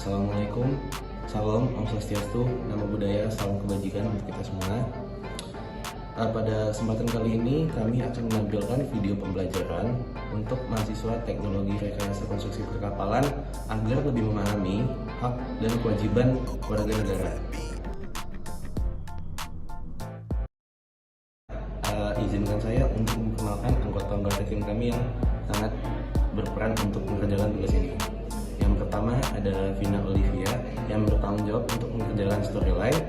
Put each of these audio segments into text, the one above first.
Assalamualaikum, salam, Om Swastiastu, nama budaya, salam kebajikan untuk kita semua. Pada kesempatan kali ini kami akan menampilkan video pembelajaran untuk mahasiswa teknologi rekayasa konstruksi perkapalan agar lebih memahami hak dan kewajiban warga negara. Izinkan saya untuk memperkenalkan anggota tim kami yang sangat berperan untuk mengerjakan tugas ini. Yang pertama ada Vina Olivia yang bertanggung jawab untuk mengerjakan storyline.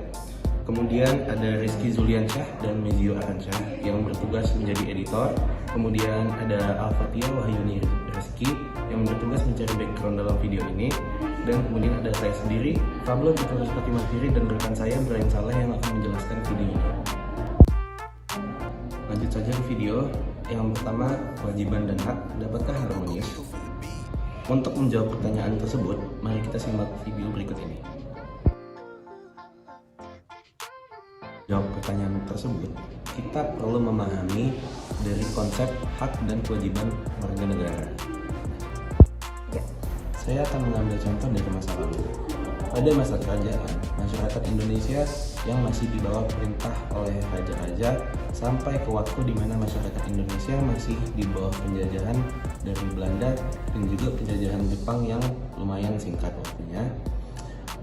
Kemudian ada Rizky Zuliansyah dan Mezio Aransyah yang bertugas menjadi editor. Kemudian ada Alfatia Wahyuni Rizky yang bertugas mencari background dalam video ini. Dan kemudian ada saya sendiri, Pablo Vitalus Patimatiri, dan rekan saya Brian Saleh yang akan menjelaskan video ini. Lanjut saja ke video. Yang pertama, kewajiban dan hak dapatkah harmonis? Untuk menjawab pertanyaan tersebut, mari kita simak video berikut ini. Jawab pertanyaan tersebut, kita perlu memahami dari konsep hak dan kewajiban warga negara. Saya akan mengambil contoh dari masa lalu. Pada masa kerajaan, masyarakat Indonesia yang masih di bawah perintah oleh raja-raja sampai ke waktu di mana masyarakat Indonesia masih di bawah penjajahan dari Belanda dan juga penjajahan Jepang yang lumayan singkat waktunya.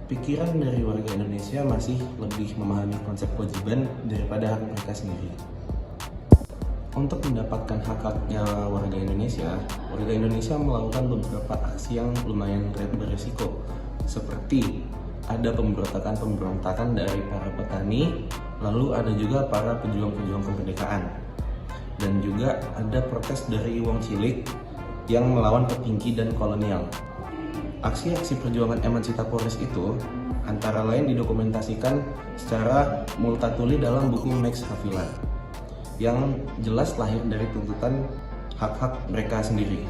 Pikiran dari warga Indonesia masih lebih memahami konsep kewajiban daripada hak mereka sendiri. Untuk mendapatkan hak-haknya warga Indonesia melakukan beberapa aksi yang lumayan beresiko, seperti ada pemberontakan dari para petani, lalu ada juga para pejuang-pejuang kemerdekaan, dan juga ada protes dari wong cilik yang melawan petinggi dan kolonial. Aksi-aksi perjuangan emansipatoris itu antara lain didokumentasikan secara multatuli dalam buku Max Havelaar yang jelas lahir dari tuntutan hak-hak mereka sendiri.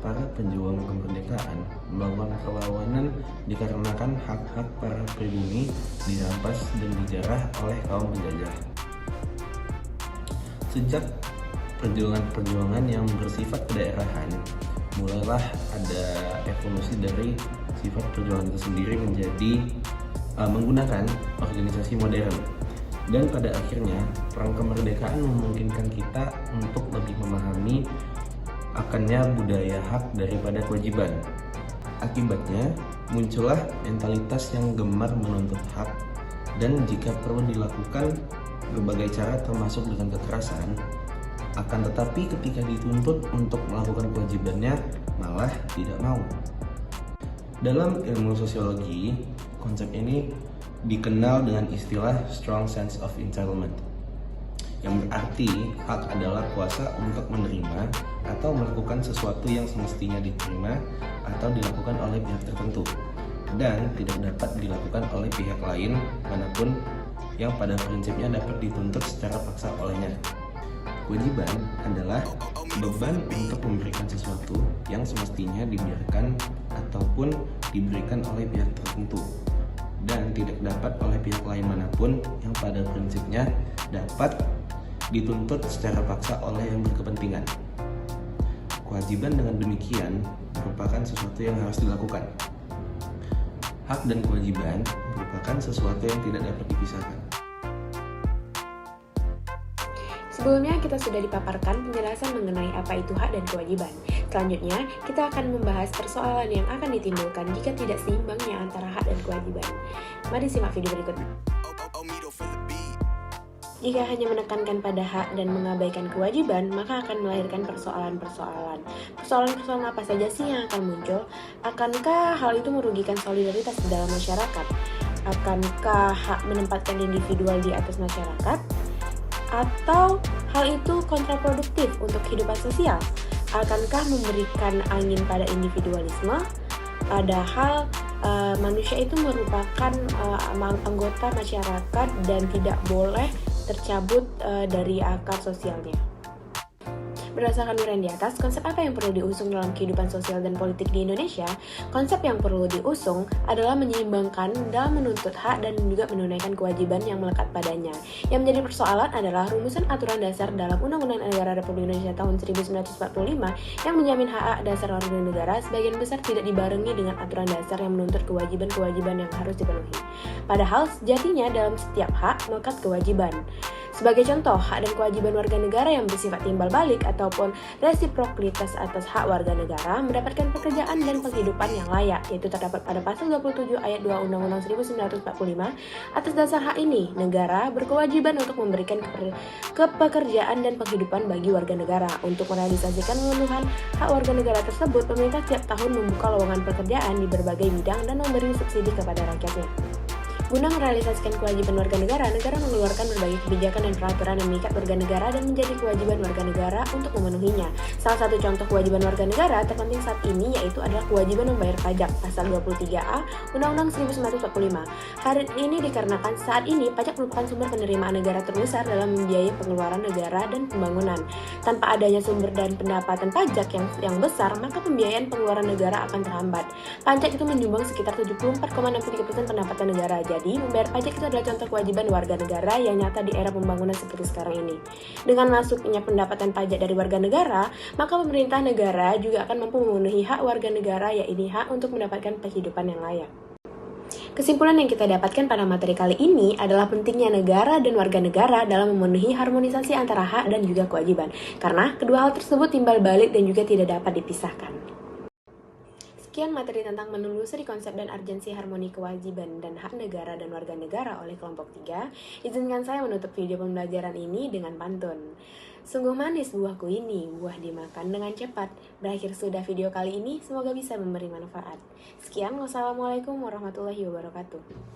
Para pejuang kemerdekaan melakukan perlawanan dikarenakan hak-hak para pribumi dirampas dan dijarah oleh kaum penjajah. Sejak perjuangan-perjuangan yang bersifat kedaerahan, mulailah ada evolusi dari sifat perjuangan itu sendiri menjadi menggunakan organisasi modern. Dan pada akhirnya, perang kemerdekaan memungkinkan kita untuk lebih memahami akannya budaya hak daripada kewajiban. Akibatnya, muncullah mentalitas yang gemar menuntut hak, dan jika perlu dilakukan berbagai cara termasuk dengan kekerasan. Akan tetapi ketika dituntut untuk melakukan kewajibannya, malah tidak mau. Dalam ilmu sosiologi, konsep ini dikenal dengan istilah strong sense of entitlement, yang berarti hak adalah kuasa untuk menerima atau melakukan sesuatu yang semestinya diterima atau dilakukan oleh pihak tertentu dan tidak dapat dilakukan oleh pihak lain manapun yang pada prinsipnya dapat dituntut secara paksa olehnya. Kewajiban adalah beban untuk memberikan sesuatu yang semestinya dibiarkan ataupun diberikan oleh pihak tertentu dan tidak dapat oleh pihak lain manapun yang pada prinsipnya dapat dituntut secara paksa oleh yang berkepentingan. Kewajiban dengan demikian merupakan sesuatu yang harus dilakukan. Hak dan kewajiban merupakan sesuatu yang tidak dapat dipisahkan. Sebelumnya kita sudah dipaparkan penjelasan mengenai apa itu hak dan kewajiban. Selanjutnya, kita akan membahas persoalan yang akan ditimbulkan jika tidak seimbangnya antara hak dan kewajiban. Mari simak video berikut. Jika hanya menekankan pada hak dan mengabaikan kewajiban, maka akan melahirkan persoalan-persoalan. Persoalan-persoalan apa saja sih yang akan muncul? Akankah hal itu merugikan solidaritas di dalam masyarakat? Akankah hak menempatkan individual di atas masyarakat? Atau hal itu kontraproduktif untuk kehidupan sosial? Akankah memberikan angin pada individualisme? Padahal manusia itu merupakan anggota masyarakat dan tidak boleh tercabut dari akar sosialnya. Berdasarkan uraian di atas, konsep apa yang perlu diusung dalam kehidupan sosial dan politik di Indonesia? Konsep yang perlu diusung adalah menyeimbangkan dalam menuntut hak dan juga menunaikan kewajiban yang melekat padanya. Yang menjadi persoalan adalah rumusan aturan dasar dalam Undang-Undang Negara Republik Indonesia tahun 1945 yang menjamin hak dasar warga negara sebagian besar tidak dibarengi dengan aturan dasar yang menuntut kewajiban-kewajiban yang harus dipenuhi. Padahal sejatinya dalam setiap hak melekat kewajiban. Sebagai contoh, hak dan kewajiban warga negara yang bersifat timbal balik ataupun resiprokalitas atas hak warga negara mendapatkan pekerjaan dan penghidupan yang layak, yaitu terdapat pada pasal 27 ayat 2 Undang-Undang 1945. Atas dasar hak ini, negara berkewajiban untuk memberikan kepekerjaan dan penghidupan bagi warga negara. Untuk merealisasikan pemenuhan hak warga negara tersebut, pemerintah setiap tahun membuka lowongan pekerjaan di berbagai bidang dan memberi subsidi kepada rakyatnya. Guna merealisasikan kewajiban warga negara mengeluarkan berbagai kebijakan dan peraturan yang mengikat warga negara dan menjadi kewajiban warga negara untuk memenuhinya. Salah satu contoh kewajiban warga negara terpenting saat ini yaitu adalah kewajiban membayar pajak, pasal 23A Undang-Undang 1945. Hal ini dikarenakan saat ini pajak merupakan sumber penerimaan negara terbesar dalam membiayai pengeluaran negara dan pembangunan. Tanpa adanya sumber dan pendapatan pajak yang besar, maka pembiayaan pengeluaran negara akan terhambat. Pajak itu menyumbang sekitar 74,63% pendapatan negara. Jadi, membayar pajak itu adalah contoh kewajiban warga negara yang nyata di era pembangunan seperti sekarang ini. Dengan masuknya pendapatan pajak dari warga negara, maka pemerintah negara juga akan mampu memenuhi hak warga negara, yaitu hak untuk mendapatkan kehidupan yang layak. Kesimpulan yang kita dapatkan pada materi kali ini adalah pentingnya negara dan warga negara dalam memenuhi harmonisasi antara hak dan juga kewajiban, karena kedua hal tersebut timbal balik dan juga tidak dapat dipisahkan. Sekian materi tentang menelusuri konsep dan urgensi harmoni kewajiban dan hak negara dan warga negara oleh kelompok 3. Izinkan saya menutup video pembelajaran ini dengan pantun. Sungguh manis buahku ini, buah dimakan dengan cepat. Berakhir sudah video kali ini, semoga bisa memberi manfaat. Sekian, wassalamualaikum warahmatullahi wabarakatuh.